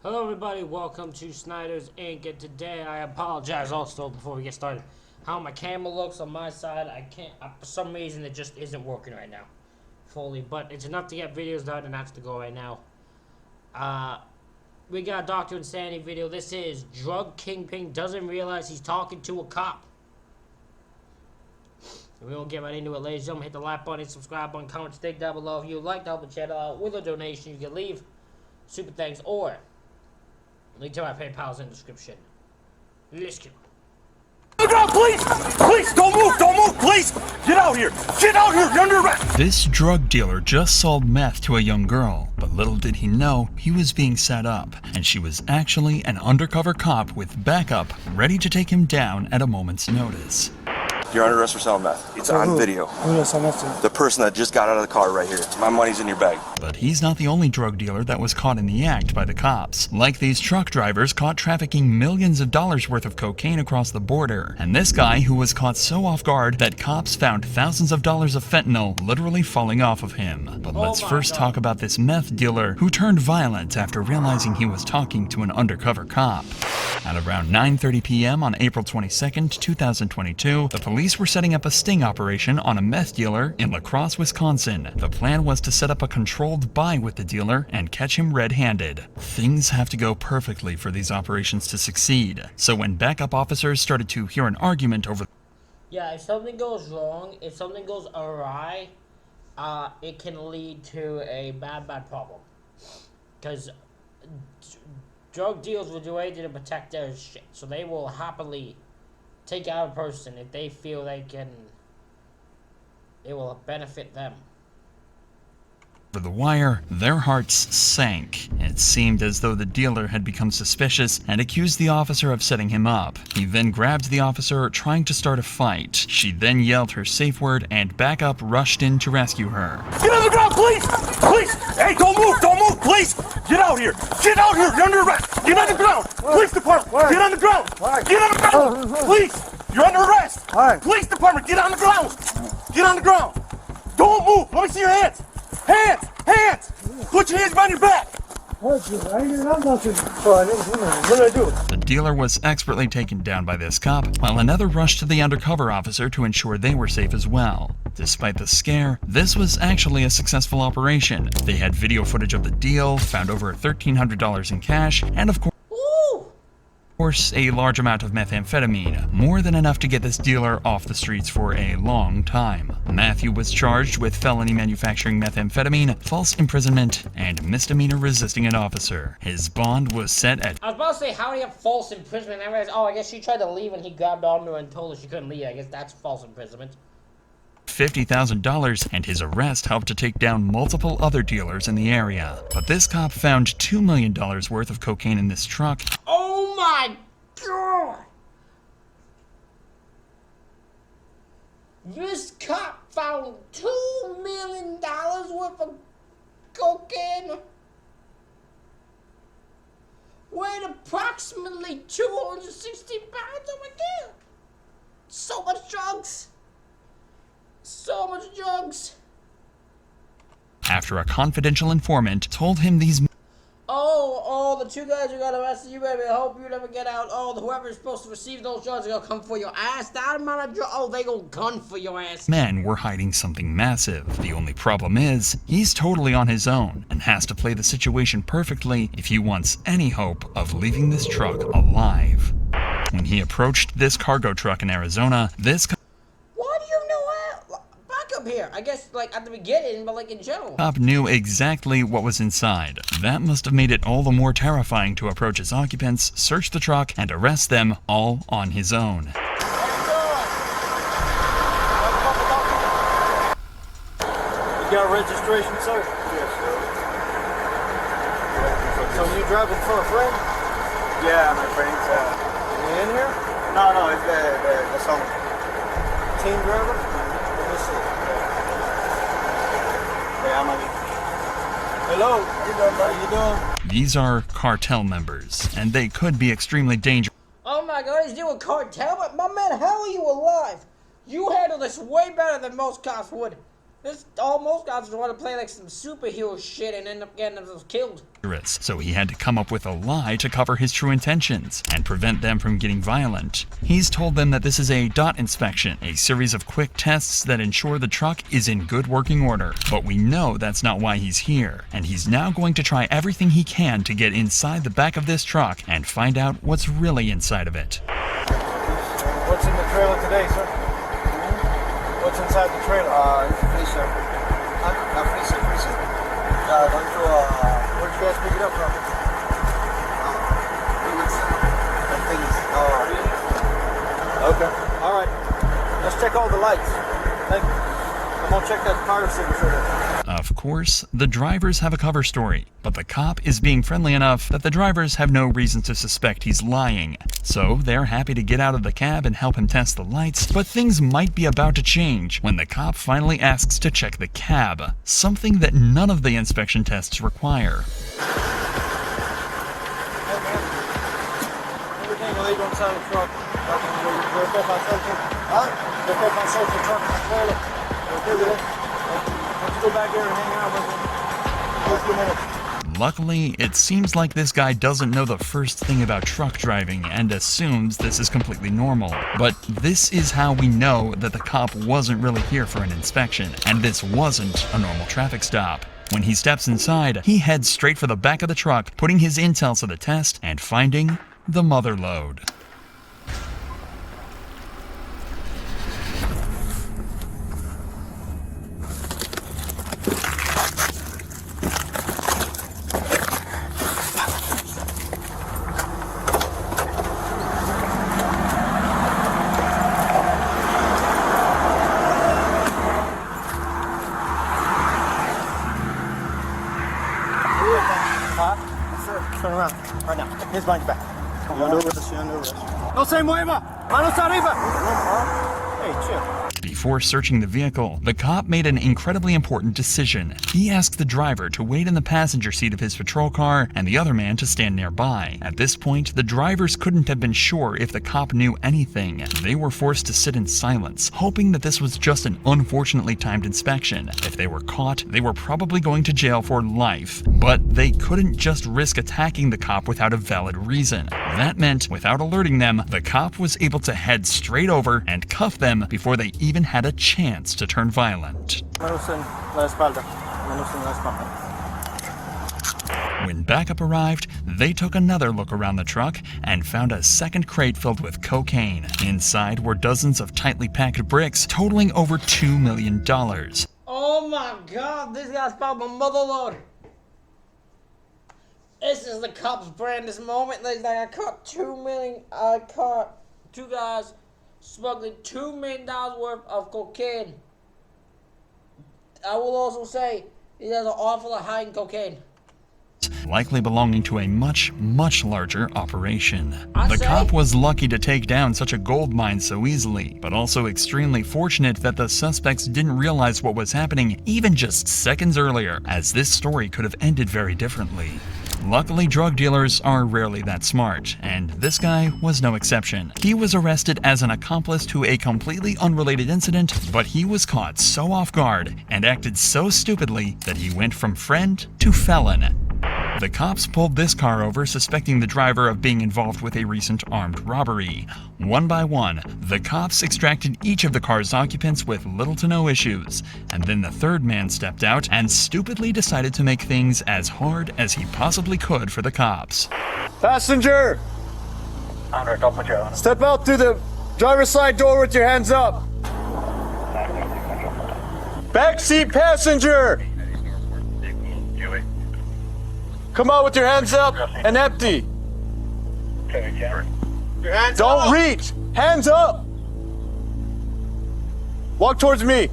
Hello everybody, welcome to Snyder's Inc. And today I apologize also before we get started. How my camera looks on my side, I can't, for some reason it just isn't working right now. Fully, but it's enough to get videos done and that's to go right now. We got a Dr. Insanity video. This is Drug Kingpin doesn't realize he's talking to a cop. And we will get right into it, ladies and gentlemen. Hit the like button, subscribe button, comment, stick down below. If you would like to help the channel out with a donation, you can leave super thanks or link to my PayPal's in the description. Let's go. Look out, please! Please, don't move, please! Get out here! Get out here! You're under arrest! This drug dealer just sold meth to a young girl, but little did he know he was being set up, and she was actually an undercover cop with backup ready to take him down at a moment's notice. You're under arrest for selling meth. It's on video. Who did I sell meth to? The person that just got out of the car right here. My money's in your bag. But he's not the only drug dealer that was caught in the act by the cops. Like these truck drivers caught trafficking millions of dollars worth of cocaine across the border. And this guy who was caught so off guard that cops found thousands of dollars of fentanyl literally falling off of him. But let's first talk about this meth dealer who turned violent after realizing he was talking to an undercover cop. At around 9:30 p.m. on April 22nd, 2022, the police were setting up a sting operation on a meth dealer in La Crosse, Wisconsin. The plan was to set up a controlled buy with the dealer and catch him red-handed. Things have to go perfectly for these operations to succeed. So when backup officers started to hear an argument over... Yeah, if something goes wrong, if something goes awry, it can lead to a bad problem. Because drug dealers will do anything to protect their shit, so they will happily take out a person if they feel they can, it will benefit them. For the wire, their hearts sank. It seemed as though the dealer had become suspicious and accused the officer of setting him up. He then grabbed the officer, trying to start a fight. She then yelled her safe word and backup rushed in to rescue her. Get on the ground, please! Please! Hey, don't move, please! Get out here! Get out here! You're under arrest! Get on the ground! Police department! Get on the ground! Get on the ground! Please! You're under arrest! Police department! Get on the ground! Get on the ground! Don't move! Let me see your hands! Hands! Put your hands behind your back! I didn't have nothing. I didn't do nothing. What did I do? The dealer was expertly taken down by this cop, while another rushed to the undercover officer to ensure they were safe as well. Despite the scare, this was actually a successful operation. They had video footage of the deal, found over $1,300 in cash, and of course, a large amount of methamphetamine, more than enough to get this dealer off the streets for a long time. Matthew was charged with felony manufacturing methamphetamine, false imprisonment, and misdemeanor resisting an officer. His bond was set at... I was about to say, how do you have false imprisonment? I realized, oh, I guess she tried to leave and he grabbed onto her and told her she couldn't leave. I guess that's false imprisonment. $50,000, and his arrest helped to take down multiple other dealers in the area. But this cop found $2 million worth of cocaine in this truck. Oh my god! This cop found $2 million worth of cocaine. Weighed approximately 260 pounds. Oh my god! So much drugs. So much drugs. After a confidential informant told him these... Oh, the two guys who got arrested, you baby, I hope you never get out. Oh, whoever's supposed to receive those drugs are gonna come for your ass. That amount of drugs, oh, they gonna gun for your ass. Men were hiding something massive. The only problem is, he's totally on his own and has to play the situation perfectly if he wants any hope of leaving this truck alive. When he approached this cargo truck in Arizona, this here, I guess, like, at the beginning, but, like, in general. Cop knew exactly what was inside. That must have made it all the more terrifying to approach its occupants, search the truck, and arrest them all on his own. You got registration, sir? Yes, sir. So you driving for a friend? Yeah, my friends. Is he in here? No, it's the song. Team driver? Let me see. Hello, how you doing? These are cartel members, and they could be extremely dangerous. Oh my god, he's doing cartel, but my man, how are you alive? You handle this way better than most cops would. Most guys want to play like some superhero shit and end up getting themselves killed. So he had to come up with a lie to cover his true intentions and prevent them from getting violent. He's told them that this is a DOT inspection, a series of quick tests that ensure the truck is in good working order. But we know that's not why he's here, and he's now going to try everything he can to get inside the back of this truck and find out what's really inside of it. What's in the trailer today, sir? What's inside the trailer? Freezer. Freezer. Going to, Where'd you guys pick it up from? Okay. All right. Let's check all the lights. Thank you. I'm gonna check that car signature. Of course, the drivers have a cover story, but the cop is being friendly enough that the drivers have no reason to suspect he's lying. So they're happy to get out of the cab and help him test the lights, but things might be about to change when the cop finally asks to check the cab, something that none of the inspection tests require. Everything illegal inside the truck. Let's go back there and hang out with him. A few minutes. Luckily, it seems like this guy doesn't know the first thing about truck driving and assumes this is completely normal. But this is how we know that the cop wasn't really here for an inspection, and this wasn't a normal traffic stop. When he steps inside, he heads straight for the back of the truck, putting his intel to the test and finding the mother lode. Turn around. Right now. Here's behind your back. Come on. No se mueva. Manos arriba. Hey, chill. Before searching the vehicle, the cop made an incredibly important decision. He asked the driver to wait in the passenger seat of his patrol car and the other man to stand nearby. At this point, the drivers couldn't have been sure if the cop knew anything. They were forced to sit in silence, hoping that this was just an unfortunately timed inspection. If they were caught, they were probably going to jail for life. But they couldn't just risk attacking the cop without a valid reason. That meant, without alerting them, the cop was able to head straight over and cuff them before they even had a chance to turn violent. When backup arrived, they took another look around the truck and found a second crate filled with cocaine. Inside were dozens of tightly packed bricks totaling over $2 million. Oh my god, this guy's found my mother lode. This is the cops' brand this moment. I caught two guys smuggling $2 million worth of cocaine. I will also say, he has an awful lot of hiding cocaine. Likely belonging to a much, much larger operation. The cop was lucky to take down such a gold mine so easily, but also extremely fortunate that the suspects didn't realize what was happening even just seconds earlier, as this story could have ended very differently. Luckily, drug dealers are rarely that smart, and this guy was no exception. He was arrested as an accomplice to a completely unrelated incident, but he was caught so off guard and acted so stupidly that he went from friend to felon. The cops pulled this car over, suspecting the driver of being involved with a recent armed robbery. One by one, the cops extracted each of the car's occupants with little to no issues, and then the third man stepped out and stupidly decided to make things as hard as he possibly could for the cops. Passenger! Step out through the driver's side door with your hands up. Backseat passenger! Come out with your hands up and empty. Don't reach. Hands up. Walk towards me.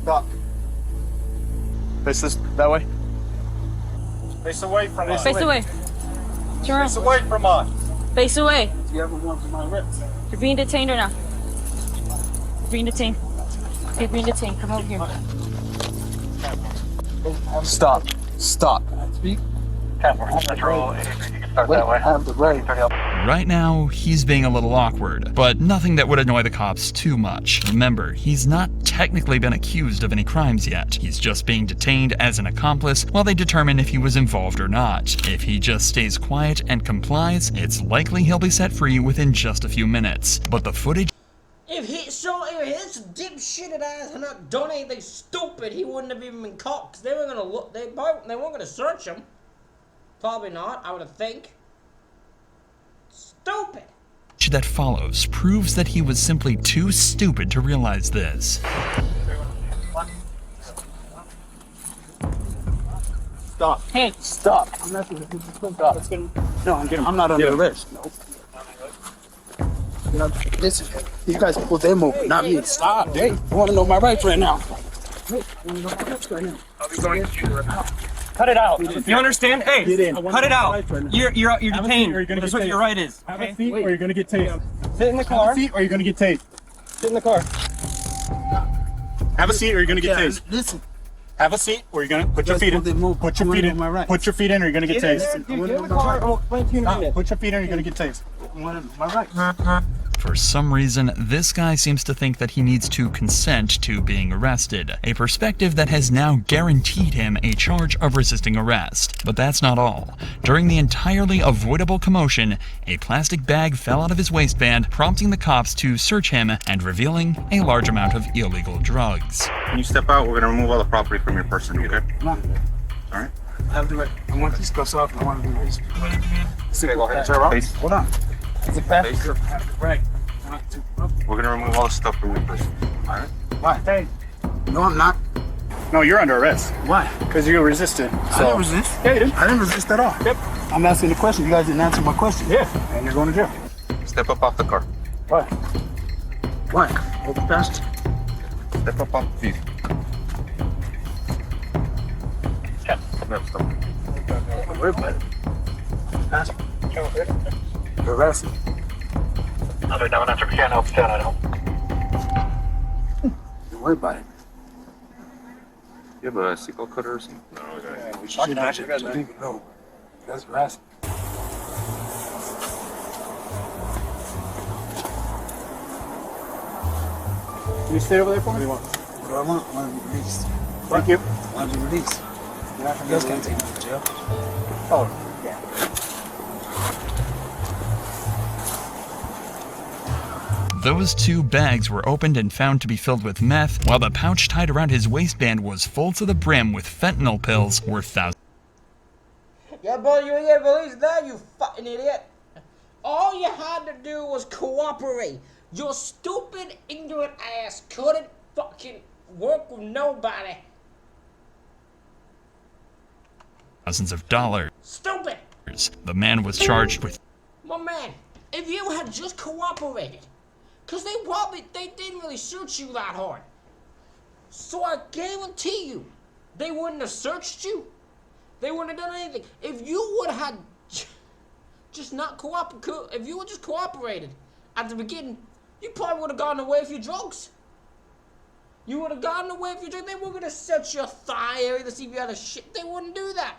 Stop. Face this that way. Face away from us. Face away. Turn around. Face away from us. Face away. Do you ever want from my lips? You're being detained or not? Being detained. You're being detained. Come over here. Stop. Stop. Patrol, I have the right. Right now, he's being a little awkward, but nothing that would annoy the cops too much. Remember, he's not technically been accused of any crimes yet. He's just being detained as an accomplice while they determine if he was involved or not. If he just stays quiet and complies, it's likely he'll be set free within just a few minutes. But the footage If his dipshitted ass had not done anything stupid, he wouldn't have even been caught. 'Cause they were gonna look. They weren't gonna search him. Probably not. I would think. Stupid. that follows proves that he was simply too stupid to realize this. Stop. Hey. Stop. I'm not Stop. No, I'm not under arrest. No. You know, listen, you guys pull them over, not me. Stop. Hey, I want to know my rights right now. Hey, I want to know my rights right now. I'll be going to you right now. Cut it out. You understand? Hey, cut it out. You're detained. That's what your right is. Have a seat or you're gonna get tased. Sit in the car. Have a seat or you're gonna get tased. Sit in the car. Have a seat or you're gonna get tased. Listen. Have a seat or you're gonna put your feet in. Put your feet in. Put your feet in or you're gonna get tased. Get in the car. I'll explain to you in a minute. Put your feet in or you're gonna get tased. My rights. For some reason, this guy seems to think that he needs to consent to being arrested, a perspective that has now guaranteed him a charge of resisting arrest. But that's not all. During the entirely avoidable commotion, a plastic bag fell out of his waistband, prompting the cops to search him and revealing a large amount of illegal drugs. When you step out, we're going to remove all the property from your person, okay? Come on. All right? I have the right. I want these cuffs off. I want to do this. Okay, go ahead. Sir, face. Hold on. Is it fast? Face. Right. We're going to remove all the stuff from your person. All right? Why? Hey. No, I'm not. No, you're under arrest. Why? Because you resisted. I didn't resist. Yeah, you did. I didn't resist at all. Yep. I'm asking the question. You guys didn't answer my question. Yeah. And you're going to jail. Step up off the car. Why? Why? Hold the fast. Step up off the feet. Yeah. No, stop. Don't worry about it. Fast. You're arrested. Other down after we can't help you, I know. Don't worry about it. You have a seatbelt cutter or something? No, okay. We should actually go. That's arrested. Can you stay over there for me? What I want to be released. Thank you. I want to be released. You guys can't take me to jail. Oh, yeah. Those two bags were opened and found to be filled with meth, while the pouch tied around his waistband was full to the brim with fentanyl pills worth thousands. Yeah, boy, you ain't get released now, you fucking idiot. All you had to do was cooperate. Your stupid, ignorant ass couldn't fucking work with nobody. Thousands of dollars. Stupid. The man was charged with. My man, if you had just cooperated, because they didn't really search you that hard. So I guarantee you, they wouldn't have searched you. They wouldn't have done anything. If you would have just not cooperated, if you would just cooperated at the beginning, you probably would have gotten away with your drugs. You would have gotten away with your drugs. They were going to search your thigh area to see if you had a shit. They wouldn't do that.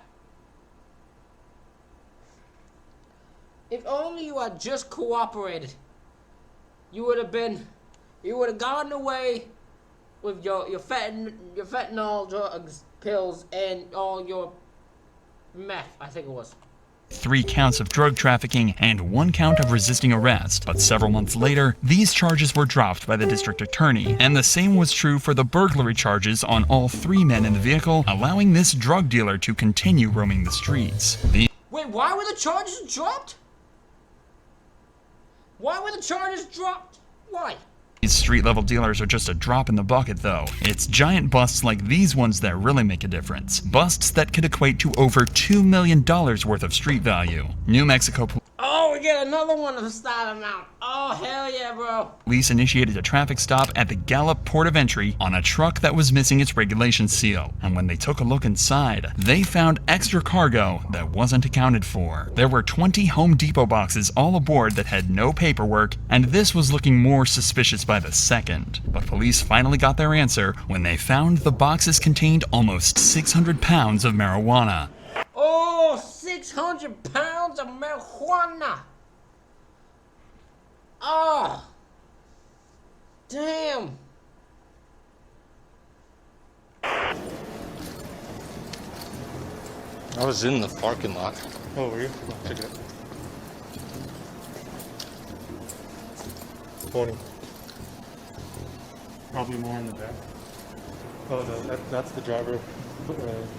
If only you had just cooperated, you would have gotten away with your fentanyl drugs, pills, and all your meth, I think it was. 3 counts of drug trafficking and 1 count of resisting arrest. But several months later, these charges were dropped by the district attorney, and the same was true for the burglary charges on all 3 men in the vehicle, allowing this drug dealer to continue roaming the streets. Wait, why were the charges dropped? Why were the charges dropped? Why? These street-level dealers are just a drop in the bucket, though. It's giant busts like these ones that really make a difference. Busts that could equate to over $2 million worth of street value. New Mexico Oh, we get another one of that amount. Oh, hell yeah, bro. Police initiated a traffic stop at the Gallup port of entry on a truck that was missing its regulation seal. And when they took a look inside, they found extra cargo that wasn't accounted for. There were 20 Home Depot boxes all aboard that had no paperwork, and this was looking more suspicious by the second. But police finally got their answer when they found the boxes contained almost 600 pounds of marijuana. Oh, 600 600 pounds of marijuana. Oh. Damn. I was in the parking lot. Oh, were you? Oh, check it out. 20. Probably more in the back. Oh, that's the driver.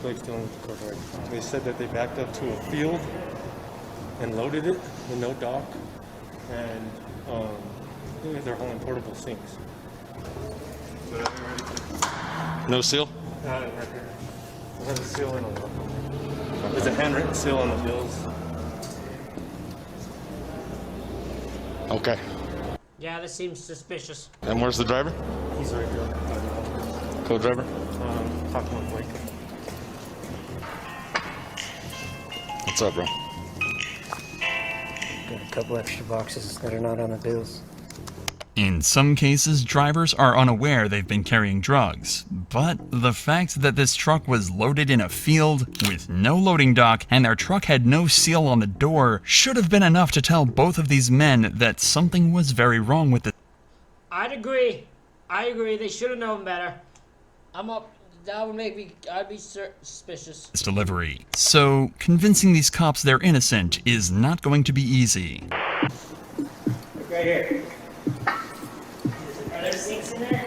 Blake's dealing with the car right. They said that they backed up to a field and loaded it with no dock, and they're hauling portable sinks. No seal? Right here. It has a seal in on it. There's a handwritten seal on the bills. Okay. Yeah, this seems suspicious. And where's the driver? He's right here. Co-driver? Talking with Blake. What's up, bro? Got a couple extra boxes that are not on the bills. In some cases, drivers are unaware they've been carrying drugs, but the fact that this truck was loaded in a field with no loading dock and their truck had no seal on the door should have been enough to tell both of these men that something was very wrong with it. I'd agree. I agree. They should have known better. That would make me. I'd be suspicious. This delivery. So, convincing these cops they're innocent is not going to be easy. Right here. Are there sinks in there?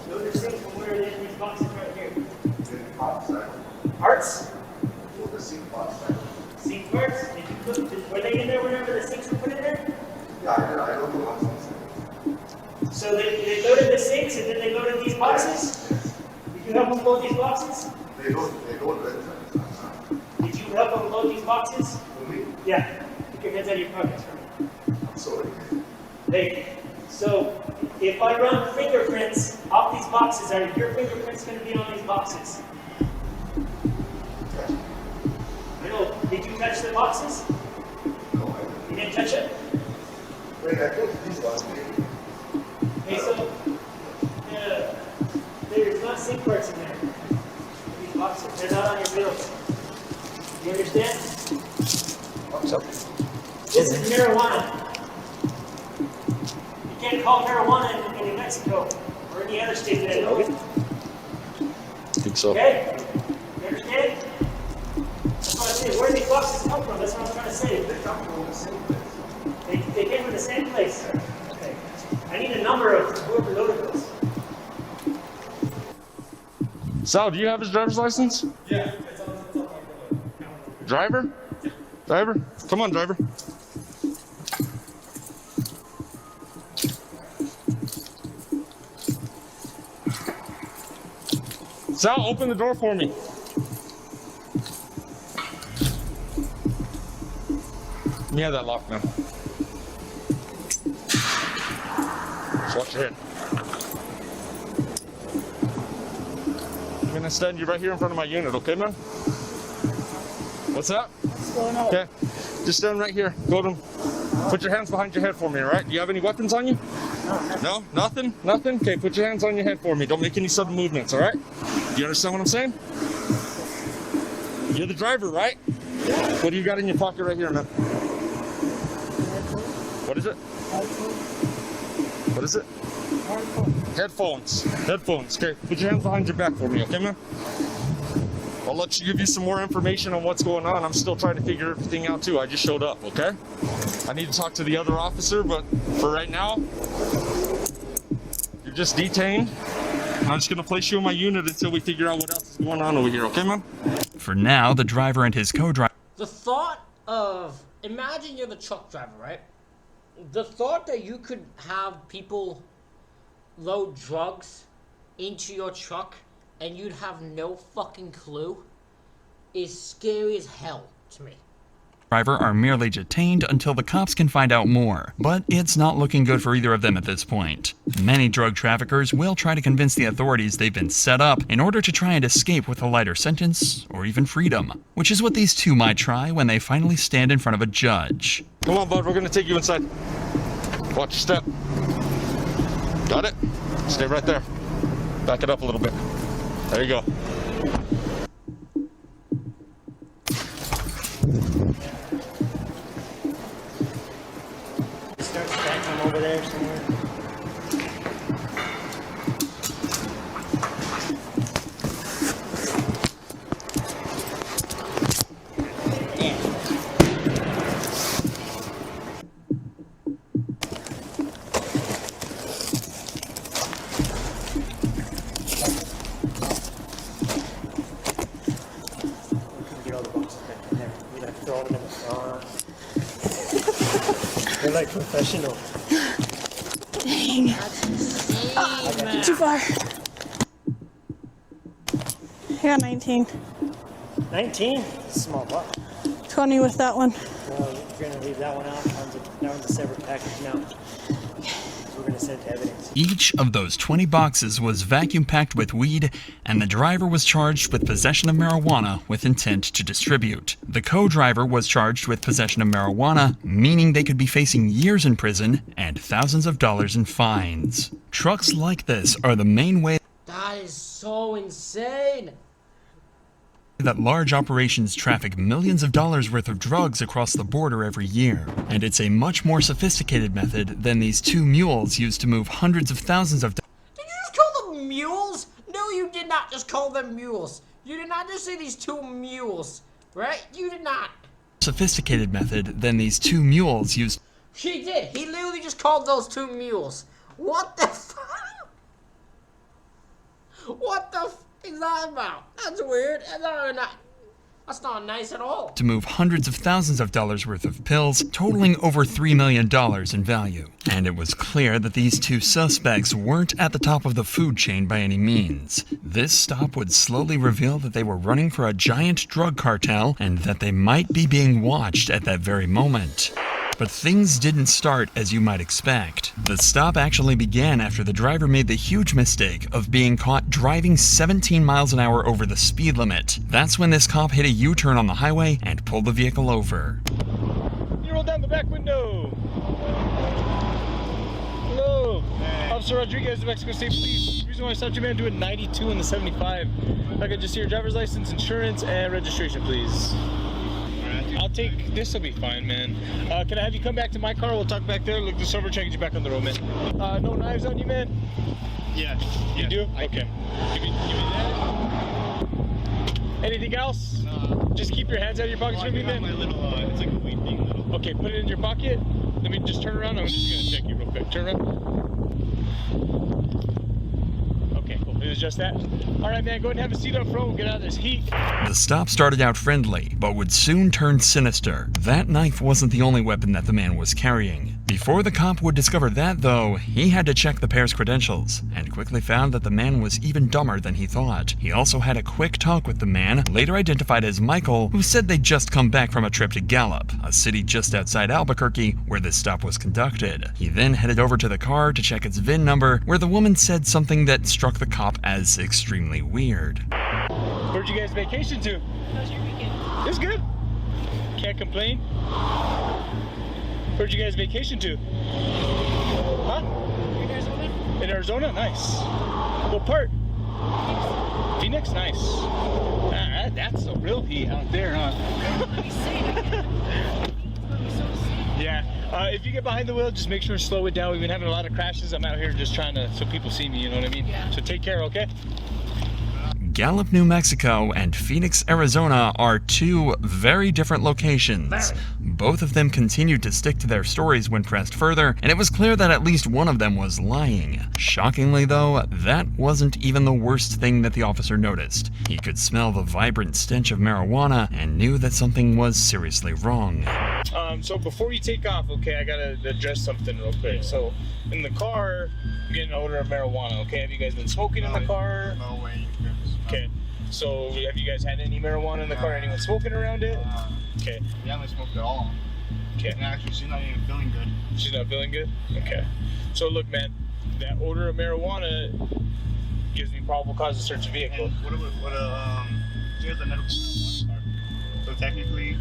Those are sinks from where they're in these boxes right here. Parts? Sink parts? Were they in there whenever the sinks were put in there? Yeah, I don't know. So they loaded the sinks and then they loaded these boxes? Did you help them load these boxes? They don't rent them. Did you help them load these boxes? Me? Yeah. Take your hands out of your pockets for me. I'm sorry. Hey, so if I run fingerprints off these boxes, are your fingerprints going to be on these boxes? I know. Did you touch the boxes? No, I didn't. You didn't touch it? Wait, I told you this last week. Okay, so there's not sink parts in there. These boxes, they're not on your bills. You understand? What's up? This is marijuana. You can't call marijuana in New Mexico or any other state that I know of. I think so. Okay? You understand? That's what I say. Where do these boxes come from? That's what I'm trying to say. They come from the same place. They came from the same place. Okay. I need a number of whoever loaded those. Sal, do you have his driver's license? Yeah, it's on my bill. Driver? Driver? Come on, driver. Sal, open the door for me. Let me have that lock now. Just watch your head. I'm gonna stand you right here in front of my unit, okay, man? What's that? What's going on? Okay, just stand right here. Go to, put your hands behind your head for me, all right? Do you have any weapons on you? No, nothing? Nothing? Okay, put your hands on your head for me. Don't make any sudden movements, all right? Do you understand what I'm saying? You're the driver, right? Yeah. What do you got in your pocket right here, man? What is it? What is it? Headphones. Headphones. Okay, put your hands behind your back for me, okay, man? I'll let you give you some more information on what's going on. I'm still trying to figure everything out too. I just showed up, okay? I need to talk to the other officer, but for right now, you're just detained. I'm just gonna place you in my unit until we figure out what else is going on over here, okay, man? For now, the driver and his co-driver. The thought of, imagine you're the truck driver, right? The thought that you could have people load drugs into your truck and you'd have no fucking clue is scary as hell to me. Are merely detained until the cops can find out more, but it's not looking good for either of them at this point. Many drug traffickers will try to convince the authorities they've been set up in order to try and escape with a lighter sentence or even freedom, which is what these two might try when they finally stand in front of a judge. Come on, bud, we're gonna take you inside. Watch your step. Got it? Stay right there. Back it up a little bit. There you go. Professional. Dang. Too far. I got 19. 19? Small buck. 20 with that one. No, you're gonna leave that one out. That one's a separate package now. We're gonna send it to evidence. Each of those 20 boxes was vacuum packed with weed, and the driver was charged with possession of marijuana with intent to distribute. The co-driver was charged with possession of marijuana, meaning they could be facing years in prison and thousands of dollars in fines. Trucks like this are the main way That is so insane. that large operations traffic millions of dollars worth of drugs across the border every year. And it's a much more sophisticated method than these two mules used to move hundreds of thousands of Did you just call them mules? No, you did not just call them mules. You did not just say these two mules, right? You did not. sophisticated method than these two mules used. He did. He literally just called those two mules. What the fuck? What the f is that about? That's weird. That's not nice at all. To move hundreds of thousands of dollars worth of pills, totaling over $3 million in value. And it was clear that these two suspects weren't at the top of the food chain by any means. This stop would slowly reveal that they were running for a giant drug cartel and that they might be being watched at that very moment. But things didn't start as you might expect. The stop actually began after the driver made the huge mistake of being caught driving 17 miles an hour over the speed limit. That's when this cop hit a U-turn on the highway and pulled the vehicle over. You roll down the back window. Hello. Officer Rodriguez of Mexico State Police. The reason why I stopped you, man, doing 92 in the 75. If I could just see your driver's license, insurance, and registration, please. I'll take this. Will be fine, man. Can I have you come back to my car? We'll talk back there. Look this over. Try to get you back on the road, man. No knives on you, man. Yeah. You do? Okay. Give me that. Anything else? Just keep your hands out of your pockets for me, man. My little, it's like a weed thing. Little. Okay, put it in your pocket. Let me just turn around. I'm just gonna check you real quick. Turn around. Okay, cool. It was just that. All right, man. Go ahead and have a seat up front. We'll get out of this heat. The stop started out friendly, but would soon turn sinister. That knife wasn't the only weapon that the man was carrying. Before the cop would discover that, though, he had to check the pair's credentials, and quickly found that the man was even dumber than he thought. He also had a quick talk with the man, later identified as Michael, who said they'd just come back from a trip to Gallup, a city just outside Albuquerque, where this stop was conducted. He then headed over to the car to check its VIN number, where the woman said something that struck the cop as extremely weird. Where'd you guys vacation to? How's your weekend? It was good. Can't complain. Where'd you guys vacation to? Huh? In Arizona. In Arizona? Nice. What part? Phoenix? Nice. That's a real heat out there, huh? Yeah. If you get behind the wheel, just make sure to slow it down. We've been having a lot of crashes. I'm out here just trying to, so people see me, you know what I mean? Yeah. So take care, okay? Gallup, New Mexico and Phoenix, Arizona are two very different locations. Both of them continued to stick to their stories when pressed further, and it was clear that at least one of them was lying. Shockingly though, that wasn't even the worst thing that the officer noticed. He could smell the vibrant stench of marijuana and knew that something was seriously wrong. So before you take off, okay, I gotta address something real quick. So in the car, I'm getting an odor of marijuana, okay? Have you guys been smoking in the car? No way. Okay, so have you guys had any marijuana in the car? Anyone smoking around it? Okay. We haven't smoked at all. Okay. And actually, she's not even feeling good. She's not feeling good? Okay. So look, man, that odor of marijuana gives me probable cause to search the vehicle. And she has a medical marijuana card. So technically...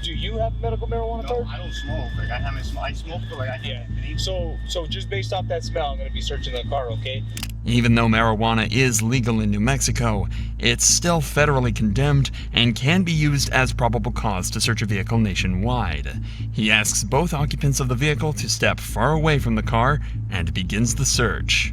Do you have a medical marijuana card? No, I don't smoke. Like, I haven't smoked. I smoke, but like, I haven't been able. So just based off that smell, I'm going to be searching the car, okay? Even though marijuana is legal in New Mexico, it's still federally condemned and can be used as probable cause to search a vehicle nationwide. He asks both occupants of the vehicle to step far away from the car and begins the search.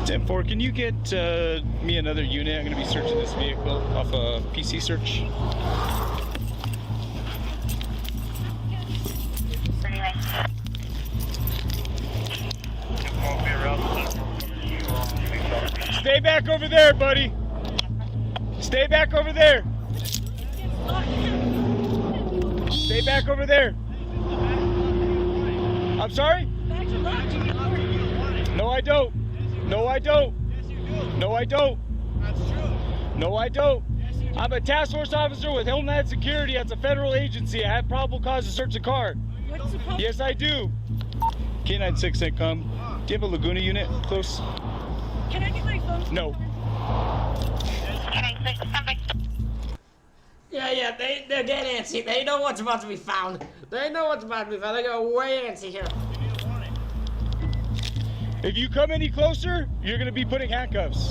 10-4, can you get me another unit? I'm going to be searching this vehicle off a PC search. Stay back over there, buddy. Stay back over there. Stay back over there. I'm sorry? No, I don't. No, I don't. No, I don't. No, I don't. I'm a task force officer with Homeland Security. That's a federal agency. I have probable cause to search a car. Yes, I do. K96 come. Do you have a Laguna unit close? Can I get my phone? No. Yeah, they're dead antsy. They know what's about to be found. They know what's about to be found. They go way antsy here. If you come any closer, you're gonna be putting handcuffs.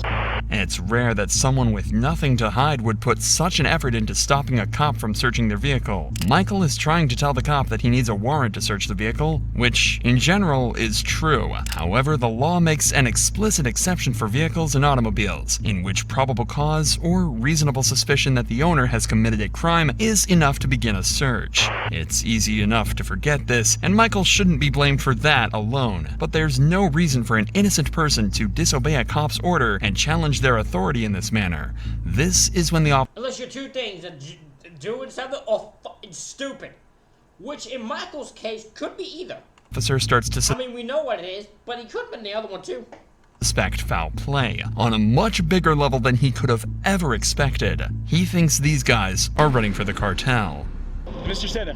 It's rare that someone with nothing to hide would put such an effort into stopping a cop from searching their vehicle. Michael is trying to tell the cop that he needs a warrant to search the vehicle, which, in general, is true. However, the law makes an explicit exception for vehicles and automobiles, in which probable cause or reasonable suspicion that the owner has committed a crime is enough to begin a search. It's easy enough to forget this, and Michael shouldn't be blamed for that alone. But there's no reason for an innocent person to disobey a cop's order and challenge their authority in this manner. This is when the Unless you're two things, doing something or fucking stupid. Which in Michael's case could be either. officer starts to I mean, we know what it is, but he could have been the other one too. suspect foul play on a much bigger level than he could have ever expected. He thinks these guys are running for the cartel. Mr. Senna,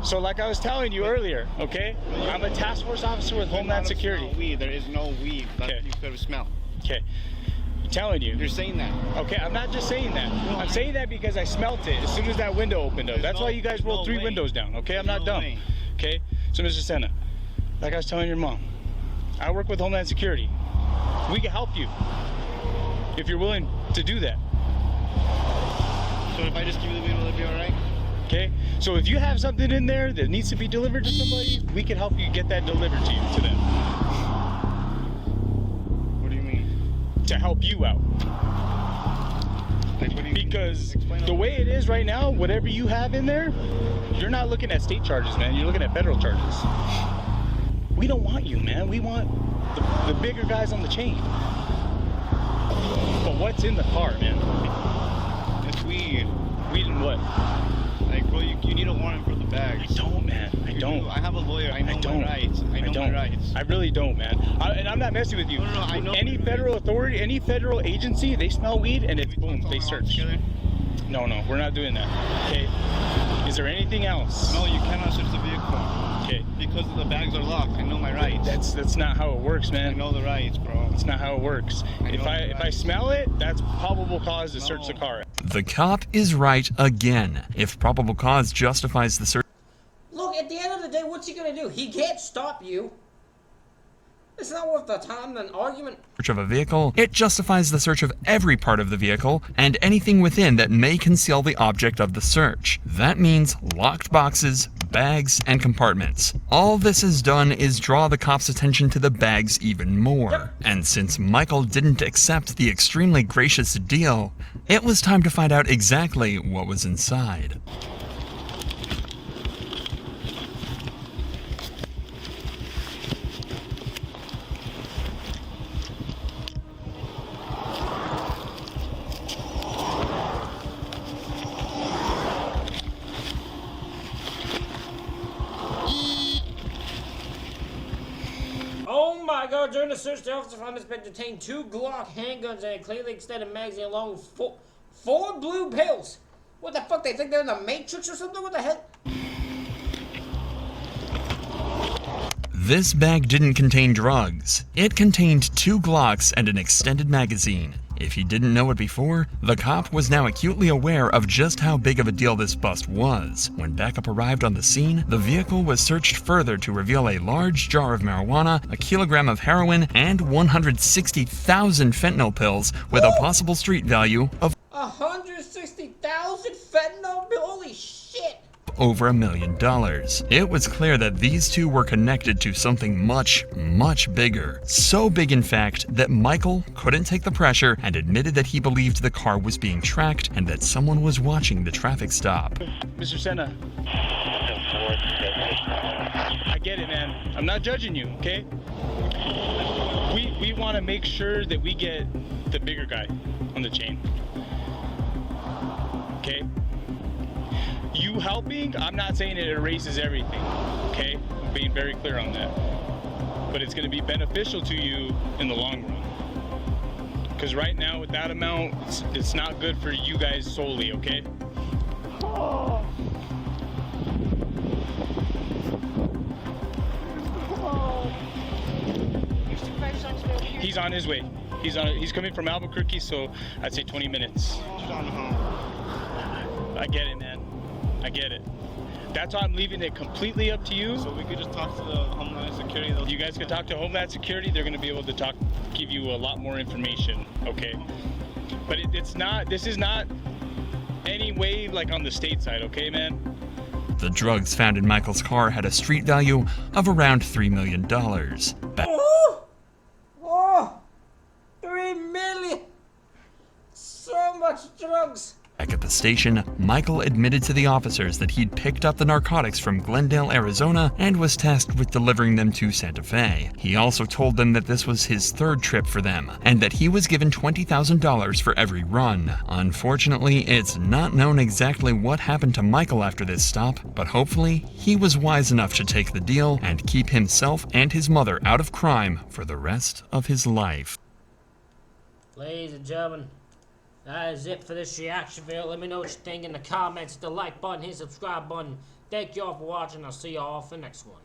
so like I was telling you earlier, okay? I'm a task force officer with Homeland Security. Weed. There is no weed that you could smell. Okay. I'm telling you. You're saying that. Okay, I'm not just saying that. I'm saying that because I smelt it as soon as that window opened up. That's why you guys rolled 3 windows down, okay? I'm not dumb. Okay? So, Mr. Senna, like I was telling your mom, I work with Homeland Security. We can help you if you're willing to do that. So if I just give you the weed, will it be alright? Okay? So if you have something in there that needs to be delivered to somebody, we can help you get that delivered to you, to them. What do you mean? To help you out. Like, what do you because the way it is right now, whatever you have in there, you're not looking at state charges, man. You're looking at federal charges. We don't want you, man. We want the bigger guys on the chain. But what's in the car, man? It's weed. Weed and what? Like, bro, you need a warrant for the bags. I don't, man. I don't. I have a lawyer. I know my rights. I know my rights. I really don't, man. And I'm not messing with you. No, I know. Any federal authority, any federal agency, they smell weed and it's boom, they search. No, we're not doing that. Okay. Is there anything else? No, you cannot search the vehicle. Okay. Because the bags are locked. I know my rights. That's not how it works, man. I know the rights, bro. That's not how it works. If I smell it, that's probable cause to search the car. The cop is right again. If probable cause justifies the search Look, at the end of the day, what's he gonna do? He can't stop you. It's not worth the time and argument. of a vehicle, it justifies the search of every part of the vehicle and anything within that may conceal the object of the search. That means locked boxes, bags, and compartments. All this has done is draw the cops' attention to the bags even more. And since Michael didn't accept the extremely gracious deal, it was time to find out exactly what was inside. Oh my god, during the search, the officer found suspect detained 2 Glock handguns and a clearly extended magazine along with 4 blue pills. What the fuck, they think they're in the Matrix or something? What the hell? This bag didn't contain drugs. It contained 2 Glocks and an extended magazine. If he didn't know it before, the cop was now acutely aware of just how big of a deal this bust was. When backup arrived on the scene, the vehicle was searched further to reveal a large jar of marijuana, a kilogram of heroin, and 160,000 fentanyl pills with a possible street value of 160,000 fentanyl? Holy shit! over $1 million. It was clear that these two were connected to something much, much bigger. So big, in fact, that Michael couldn't take the pressure and admitted that he believed the car was being tracked and that someone was watching the traffic stop. Mr. Senna. I get it, man. I'm not judging you, okay? we want to make sure that we get the bigger guy on the chain. Okay? You helping, I'm not saying it erases everything. Okay? I'm being very clear on that. But it's going to be beneficial to you in the long run. Because right now, with that amount, it's not good for you guys solely, okay? He's on his way. He's coming from Albuquerque, so I'd say 20 minutes. I get it, man. I get it. That's why I'm leaving it completely up to you. So we could just talk to the Homeland Security. You guys could talk to Homeland Security. They're going to be able to give you a lot more information, okay? But this is not any way like on the state side, okay, man? The drugs found in Michael's car had a street value of around $3 million. Oh, 3 million! So much drugs! Back at the station, Michael admitted to the officers that he'd picked up the narcotics from Glendale, Arizona, and was tasked with delivering them to Santa Fe. He also told them that this was his third trip for them, and that he was given $20,000 for every run. Unfortunately, it's not known exactly what happened to Michael after this stop, but hopefully, he was wise enough to take the deal and keep himself and his mother out of crime for the rest of his life. Ladies and gentlemen, that is it for this reaction video. Let me know what you think in the comments. Hit the like button, hit the subscribe button. Thank you all for watching. I'll see you all for the next one.